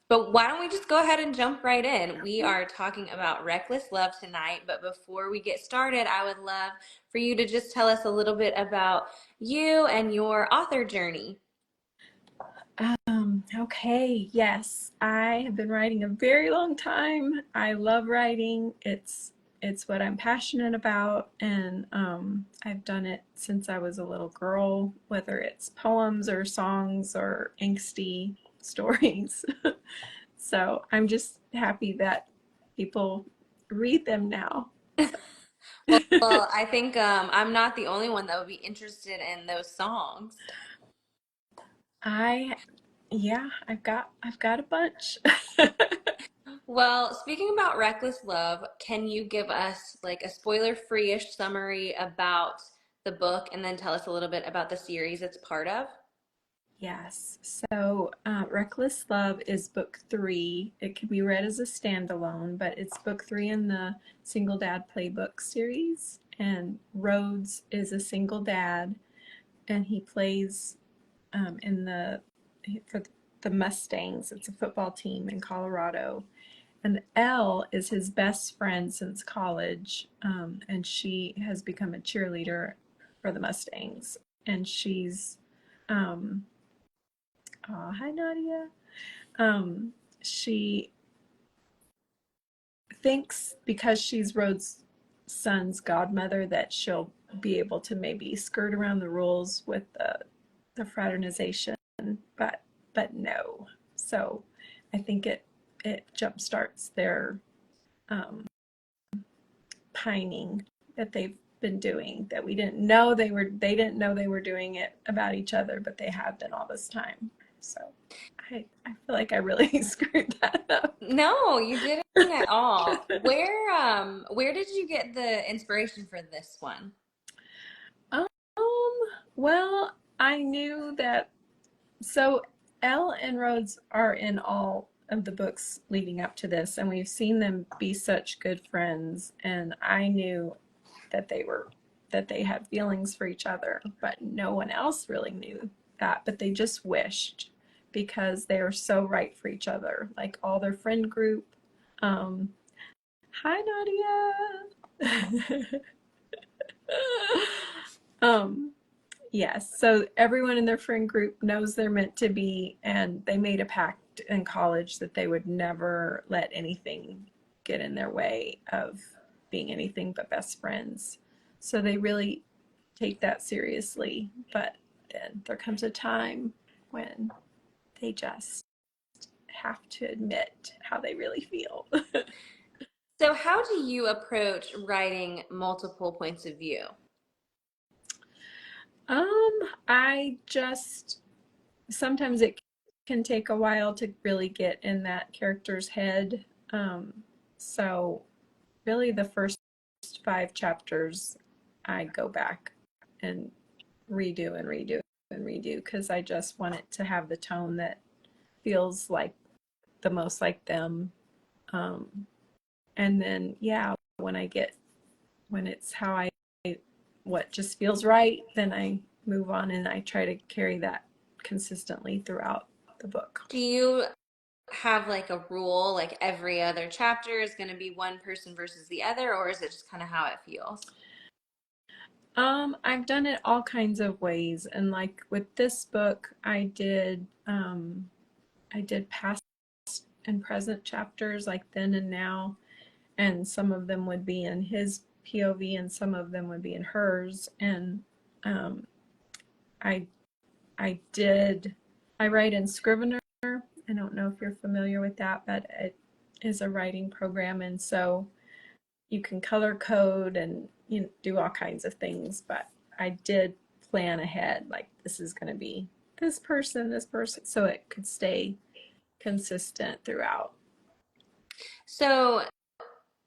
But why don't we just go ahead and jump right in? We are talking about reckless love tonight, but before we get started, I would love for you to just tell us a little bit about you and your author journey. Okay, yes, I have been writing a very long time. I love writing. It's what I'm passionate about, and I've done it since I was a little girl, whether it's poems or songs or angsty stories. So I'm just happy that people read them now. So Well, I think I'm not the only one that would be interested in those songs. I yeah, I've got a bunch. Well, speaking about reckless love, can you give us like a spoiler-free-ish summary about the book and then tell us a little bit about the series it's part of? Yes. So, Reckless Love is book three. It can be read as a standalone, but it's book three in the Single Dad Playbook series. And Rhodes is a single dad, and he plays in for the Mustangs. It's a football team in Colorado. And Elle is his best friend since college, and she has become a cheerleader for the Mustangs. And she's um, oh, hi Nadia. She thinks because she's Rhodes' son's godmother that she'll be able to maybe skirt around the rules with the fraternization, but no. So I think it jumpstarts their um, pining that they've been doing that they didn't know they were doing it about each other, but they have been all this time. So I feel like I really screwed that up. No, you didn't at all. Where did you get the inspiration for this one? Um, well, I knew that. So Elle and Rhodes are in all of the books leading up to this, and we've seen them be such good friends. And I knew that they had feelings for each other, but no one else really knew that. But they just wished because they are so right for each other. Like all their friend group. Um, Hi Nadia. um, Yes, so everyone in their friend group knows they're meant to be, and they made a pact in college that they would never let anything get in their way of being anything but best friends. So they really take that seriously, but then there comes a time when they just have to admit how they really feel. So, how do you approach writing multiple points of view? um, I just sometimes it can take a while to really get in that character's head. So really the first five chapters I go back and redo and redo and redo because I just want it to have the tone that feels like the most like them. Um, and then yeah, when it's how I what just feels right, then I move on and I try to carry that consistently throughout the book. Do you have like a rule, like every other chapter is going to be one person versus the other, or is it just kind of how it feels? I've done it all kinds of ways, and like with this book, I did past and present chapters, like then and now, and some of them would be in his POV, and some of them would be in hers. And um, I I did I write in Scrivener. I don't know if you're familiar with that, but it is a writing program, and so you can color code and do all kinds of things. But I did plan ahead, like this is going to be this person, so it could stay consistent throughout. So,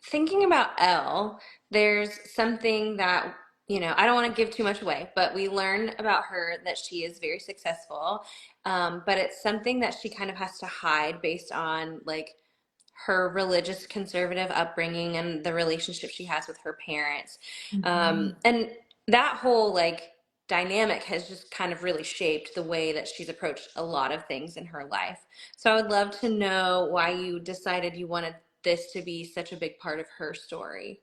thinking about Elle, there's something that, I don't want to give too much away, but we learn about her that she is very successful. But it's something that she kind of has to hide based on like her religious conservative upbringing and the relationship she has with her parents. Mm-hmm. And that whole like dynamic has just kind of really shaped the way that she's approached a lot of things in her life. So I would love to know why you decided you wanted this to be such a big part of her story.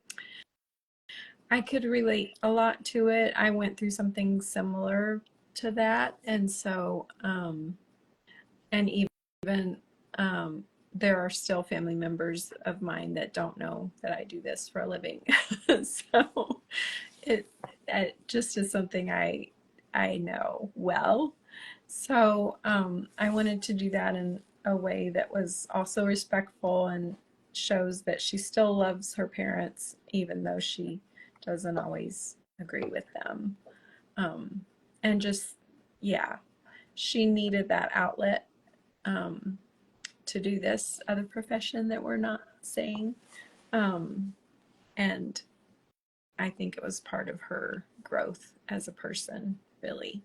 I could relate a lot to it. I went through something similar to that. And so, and even there are still family members of mine that don't know that I do this for a living. So it, it just is something I know well. So I wanted to do that in a way that was also respectful and shows that she still loves her parents, even though she doesn't always agree with them. Um, and just, yeah, she needed that outlet um, to do this other profession that we're not saying. Um, and I think it was part of her growth as a person, really.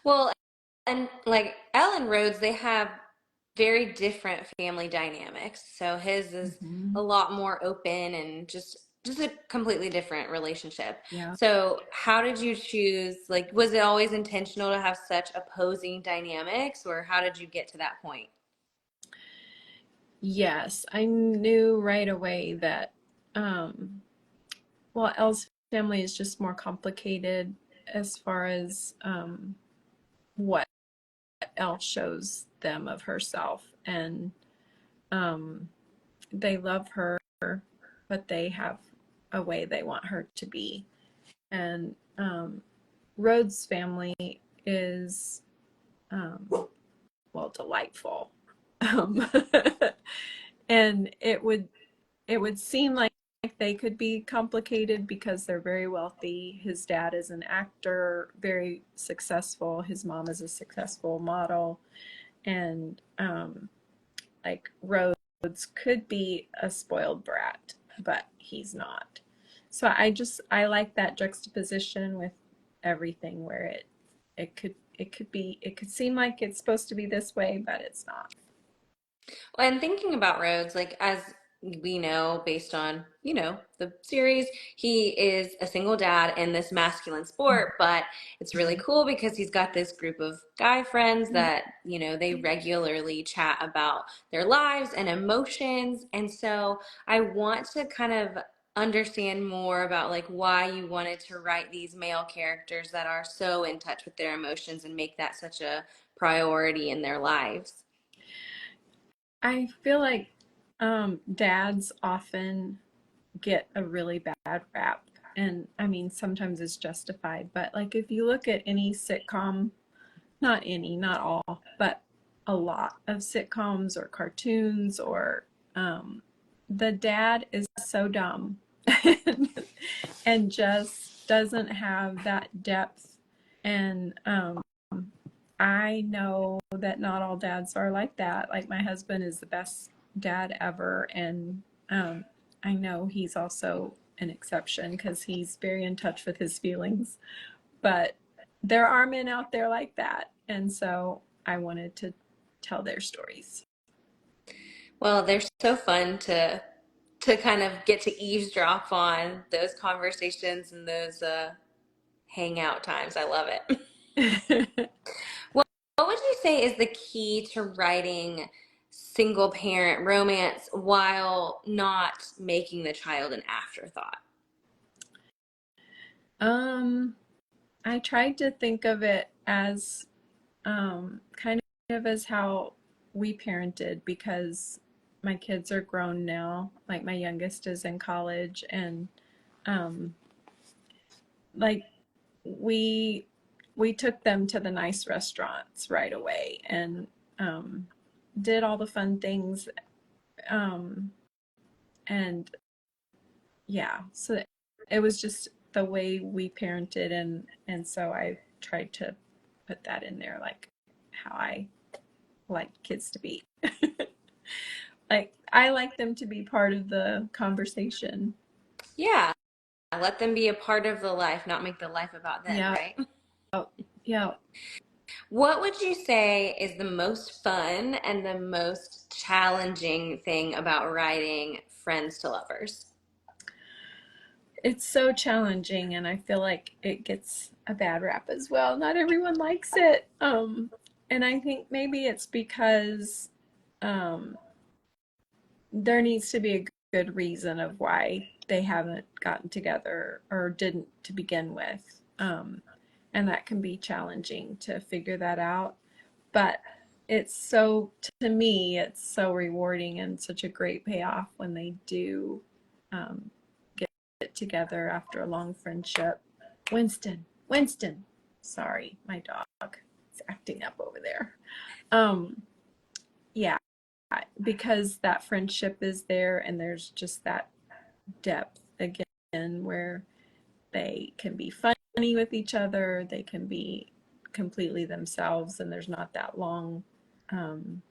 Well, and like Ellen Rhodes, they have very different family dynamics. So his is Mm-hmm. a lot more open and just a completely different relationship. Yeah. So how did you choose, like, was it always intentional to have such opposing dynamics, or how did you get to that point? Yes, I knew right away that, well, Elle's family is just more complicated as far as what Elle shows them of herself. And um, they love her, but they have a way they want her to be. And Rhodes' family is, well, delightful. Um, and it would seem like they could be complicated because they're very wealthy. His dad is an actor, very successful. His mom is a successful model, and like Rhodes could be a spoiled brat, but he's not. So I like that juxtaposition with everything where it could seem like it's supposed to be this way, but it's not. Well, and thinking about Rhodes, like as we know based on, the series, he is a single dad in this masculine sport, but it's really cool because he's got this group of guy friends that, they regularly chat about their lives and emotions. And so I want to kind of understand more about like why you wanted to write these male characters that are so in touch with their emotions and make that such a priority in their lives. I feel like dads often get a really bad rap. And I mean, sometimes it's justified, but like if you look at any sitcom, not any, not all, but a lot of sitcoms or cartoons or the dad is so dumb and just doesn't have that depth. And I know that not all dads are like that. Like my husband is the best dad ever, and I know he's also an exception because he's very in touch with his feelings. But there are men out there like that, and so I wanted to tell their stories. Well, they're so fun to kind of get to eavesdrop on those conversations and those hangout times. I love it. Well, what would you say is the key to writing single parent romance while not making the child an afterthought? um, I tried to think of it as kind of as how we parented because my kids are grown now. Like my youngest is in college, and um, like we we took them to the nice restaurants right away and um, did all the fun things. Um, and yeah, so it was just the way we parented, and so I tried to put that in there, like how I like kids to be. Like I like them to be part of the conversation. Yeah, let them be a part of the life, not make the life about them, Yeah, right? yeah. What would you say is the most fun and the most challenging thing about writing Friends to Lovers? It's so challenging, and I feel like it gets a bad rap as well. Not everyone likes it. And I think maybe it's because um, there needs to be a good reason of why they haven't gotten together or didn't to begin with. And that can be challenging to figure that out. But it's so, to me, it's so rewarding and such a great payoff when they do um, get together after a long friendship. Winston. Sorry, my dog is acting up over there. Um, yeah, because that friendship is there and there's just that depth again where they can be funny with each other, they can be completely themselves, and there's not that long um,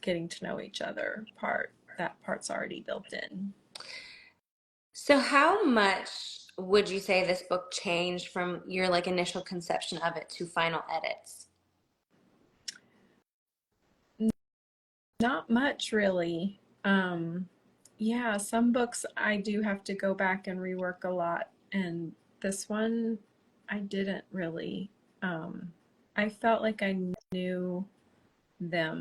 getting to know each other part. That part's already built in. So how much would you say this book changed from your like initial conception of it to final edits? Not much, really. Yeah, some books I do have to go back and rework a lot, and this one I didn't really. I felt like I knew them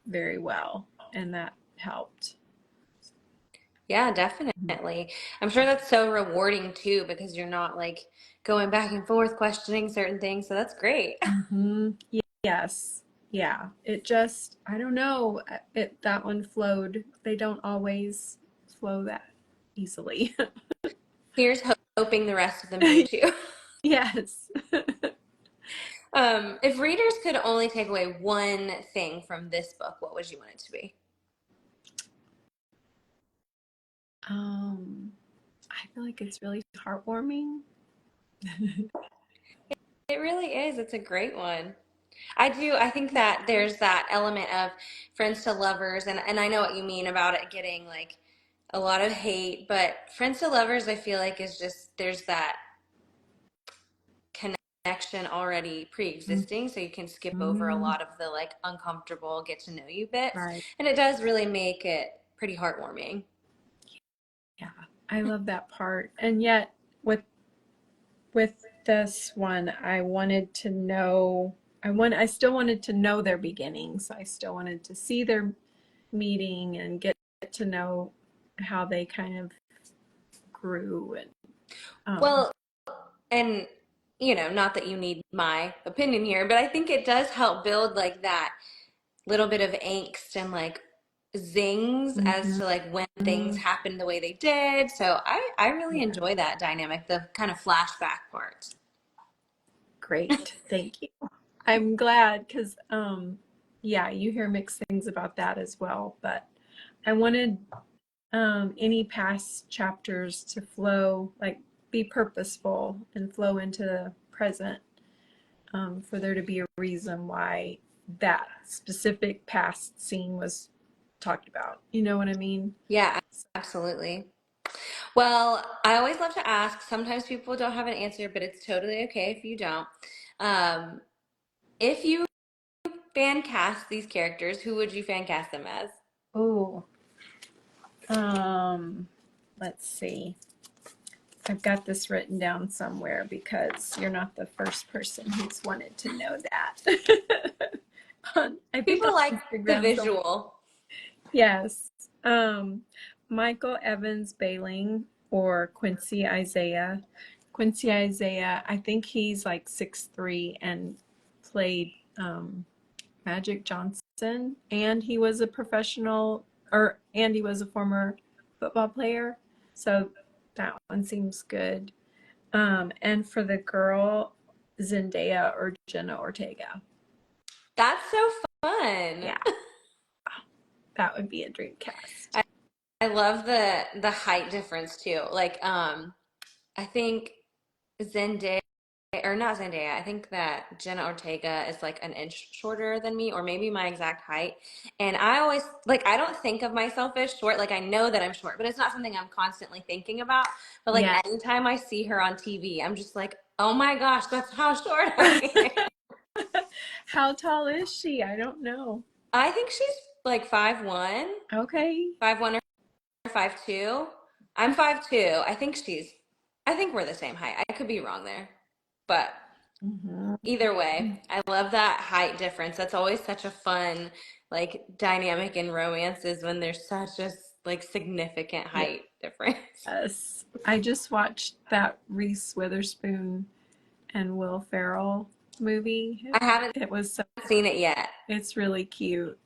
very well, and that helped. Yeah, definitely. I'm sure that's so rewarding too because you're not like going back and forth questioning certain things. So that's great. Mm-hmm. Yes. Yeah. It just, I don't know. That one flowed. They don't always flow that easily. Here's hoping the rest of them do too. Yes. If readers could only take away one thing from this book, what would you want it to be? Um, I feel like it's really heartwarming. It really is. It's a great one. I do. I think that there's that element of friends to lovers, and I know what you mean about it getting like a lot of hate, but friends to lovers, I feel like is just there's that connection already pre-existing, so you can skip over a Mm-hmm. lot of the like uncomfortable get to know you bits, Right. and it does really make it pretty heartwarming. Yeah. I love that part. And yet with this one, I wanted to know I still wanted to know their beginnings. I still wanted to see their meeting and get to know how they kind of grew and Well, and not that you need my opinion here, but I think it does help build like that little bit of angst and like zings as mhm. to like when things happened the way they did. So I really Yeah, enjoy that dynamic, the kind of flashback parts. great. Thank you. I'm glad because yeah, you hear mixed things about that as well, but I wanted any past chapters to flow, like be purposeful and flow into the present, for there to be a reason why that specific past scene was talked about. You know what I mean? Yeah, absolutely. Well, I always love to ask. Sometimes people don't have an answer, but it's totally okay if you don't. Um, if you fan cast these characters, who would you fan cast them as? Oh, um, let's see. I've got this written down somewhere because you're not the first person who's wanted to know that. I think People like on the Instagram, someone, visual. yes. Um, Michael Evans Bailing or Quincy Isaiah. Quincy Isaiah, I think he's like 6'3" and played Magic Johnson, and he was a professional, and he was a former football player. So that one seems good. And for the girl, Zendaya or Jenna Ortega. That's so fun. Yeah, that would be a dream cast. I love the height difference too. Like, I think Zendaya or not Zendaya. I think that Jenna Ortega is like an inch shorter than me, or maybe my exact height. And I always like I don't think of myself as short. Like I know that I'm short, but it's not something I'm constantly thinking about. But like Yeah. anytime I see her on TV, I'm just like, oh my gosh, that's how short I am. How tall is she? I don't know. I think she's like 5'1", Okay. 5'1" or 5'2". I'm 5'2". I think we're the same height. I could be wrong there. But Mhm. either way, I love that height difference. That's always such a fun, like, dynamic in romances when there's such a like significant height difference. Yes. I just watched that Reese Witherspoon and Will Ferrell movie. I haven't It was so, seen it yet. it's really cute.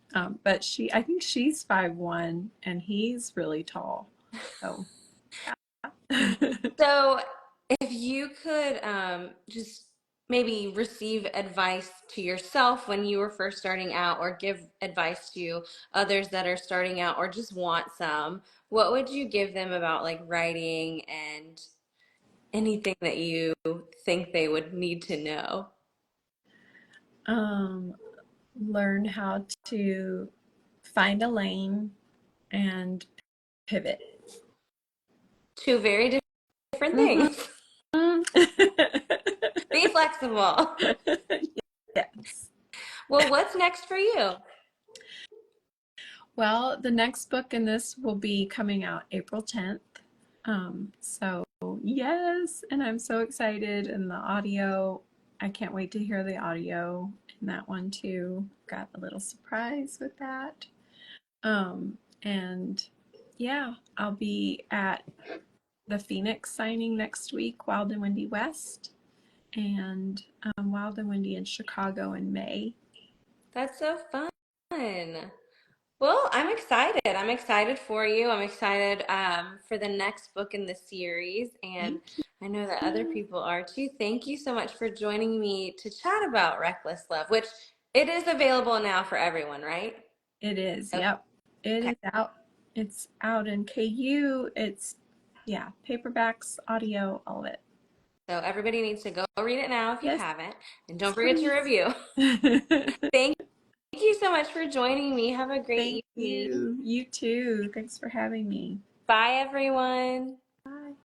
But I think she's 5'1" and he's really tall. So, yeah. So, if you could just maybe receive advice to yourself when you were first starting out, or give advice to others that are starting out or just want some, what would you give them about like writing and anything that you think they would need to know? um, Learn how to find a lane and pivot. Two very different Mhm. things. Be flexible. Yes. Well, what's next for you? Well, the next book in this will be coming out April 10th. So yes, and I'm so excited. And the audio, I can't wait to hear the audio in that one too. Got a little surprise with that. And yeah, I'll be at the Phoenix signing next week, Wild and Windy West, and Wild and Windy in Chicago in May. That's so fun. Well, I'm excited. I'm excited for you. I'm excited for the next book in the series, and Thank I know that other you. people are too. Thank you so much for joining me to chat about Reckless Love, which it is available now for everyone, right? It is, Okay. yep. It is out. It's out in KU. It's, yeah, paperbacks, audio, all of it. So everybody needs to go read it now if you Yes, haven't, and don't forget to please. review. Thank you so much for joining me. Have a great Thank evening. you. You too. Thanks for having me. Bye, everyone.